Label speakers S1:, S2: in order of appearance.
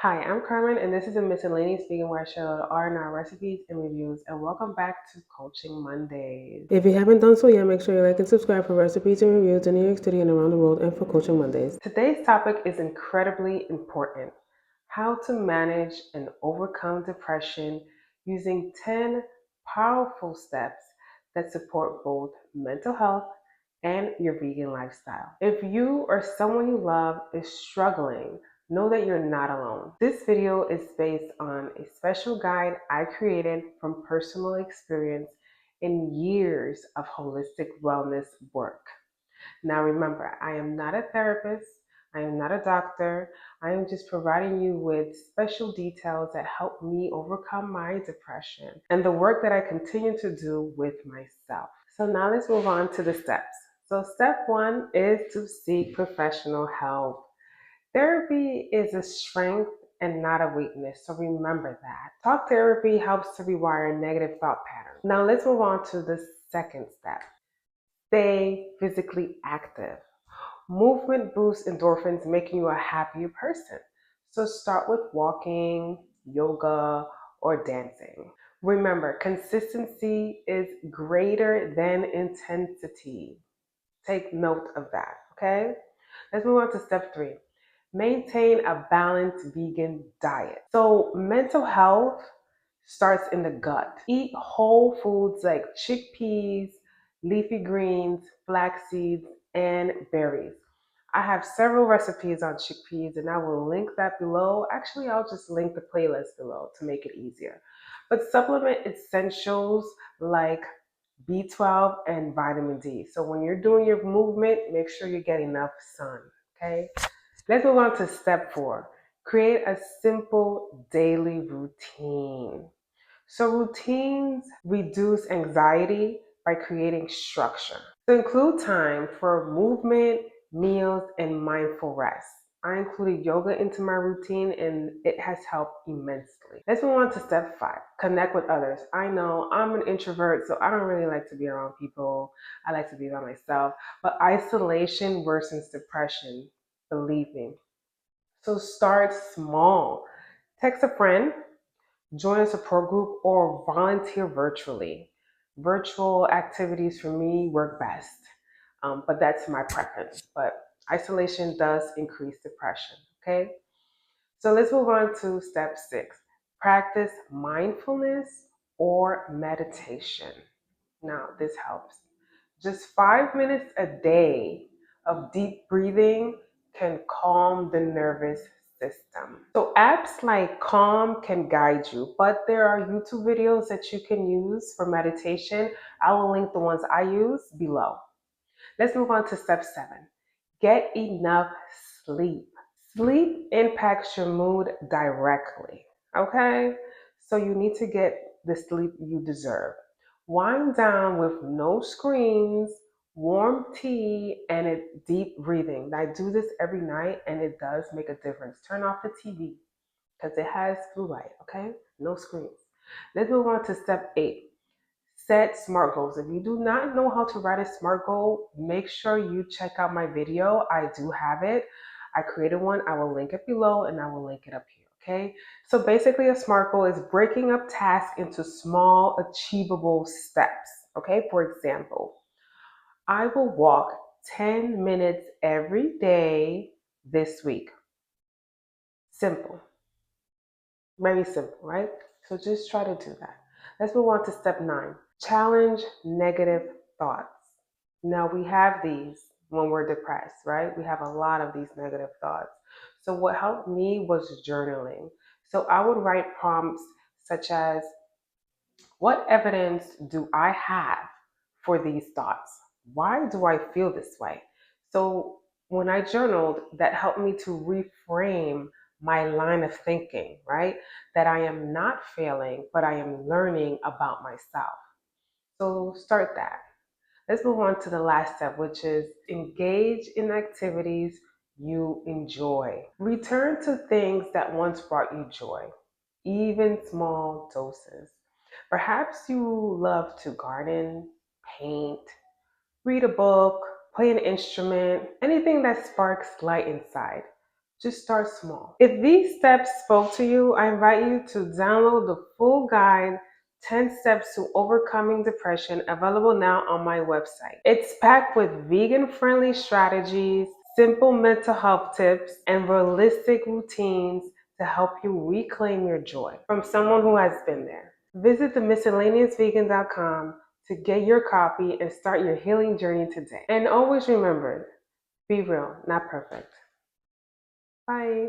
S1: Hi, I'm Carmen, and this is a miscellaneous vegan where I share a little R&R recipes and reviews. And welcome back to Coaching Mondays. If you haven't done so yet, make sure you like and subscribe for recipes and reviews in New York City and around the world, and for Coaching Mondays. Today's topic is incredibly important: how to manage and overcome depression using 10 powerful steps that support both mental health and your vegan lifestyle. If you or someone you love is struggling, know that you're not alone. This video is based on a special guide I created from personal experience and years of holistic wellness work. Now remember, I am not a therapist, I am not a doctor, I am just providing you with special details that help me overcome my depression and the work that I continue to do with myself. So now let's move on to the steps. So step one is to seek professional help. Therapy is a strength and not a weakness, so remember that. Talk therapy helps to rewire negative thought patterns. Now let's move on to the second step. Stay physically active. Movement boosts endorphins, making you a happier person. So start with walking, yoga, or dancing. Remember, consistency is greater than intensity. Take note of that, okay? Let's move on to step three. Maintain a balanced vegan diet. So, mental health starts in the gut. Eat whole foods like chickpeas, leafy greens, flax seeds, and berries. I have several recipes on chickpeas and I will link that below. Actually, I'll just link the playlist below to make it easier. But supplement essentials like B12 and vitamin D. So when you're doing your movement, make sure you get enough sun, okay? Let's move on to step four. Create a simple daily routine. So routines reduce anxiety by creating structure. So include time for movement, meals, and mindful rest. I included yoga into my routine and it has helped immensely. Let's move on to step five. Connect with others. I know I'm an introvert, so I don't really like to be around people. I like to be by myself. But isolation worsens depression, believe me. So start small. Text a friend, join a support group, or volunteer virtually. Virtual activities for me work best, but that's my preference. But isolation does increase depression, okay? So let's move on to step six. Practice mindfulness or meditation. Now, this helps. Just 5 minutes a day of deep breathing can calm the nervous system. So, apps like Calm can guide you, but there are YouTube videos that you can use for meditation. I will link the ones I use below. Let's move on to step seven. Get enough sleep. Sleep impacts your mood directly, okay? So you need to get the sleep you deserve. Wind down with no screens, warm tea, and a deep breathing. I do this every night and it does make a difference. Turn off the TV because it has blue light, okay? No screens. Let's move on to step eight. Set SMART goals. If you do not know how to write a SMART goal, make sure you check out my video. I do have it. I created one. I will link it below and I will link it up here. Okay. So basically, a SMART goal is breaking up tasks into small, achievable steps. Okay. For example, I will walk 10 minutes every day this week. Simple. Very simple, right? So just try to do that. Let's move on to step nine. Challenge negative thoughts. Now we have these when we're depressed, right? We have a lot of these negative thoughts. So what helped me was journaling. So I would write prompts such as, what evidence do I have for these thoughts? Why do I feel this way? So when I journaled, that helped me to reframe my line of thinking, right? That I am not failing, but I am learning about myself. So start that. Let's move on to the last step, which is engage in activities you enjoy. Return to things that once brought you joy, even small doses. Perhaps you love to garden, paint, read a book, play an instrument, anything that sparks light inside. Just start small. If these steps spoke to you, I invite you to download the full guide, 10 Steps to Overcoming Depression, available now on my website. It's packed with vegan-friendly strategies, simple mental health tips, and realistic routines to help you reclaim your joy from someone who has been there. Visit themiscellaneousvegan.com to get your copy and start your healing journey today. And always remember, be real, not perfect. Bye.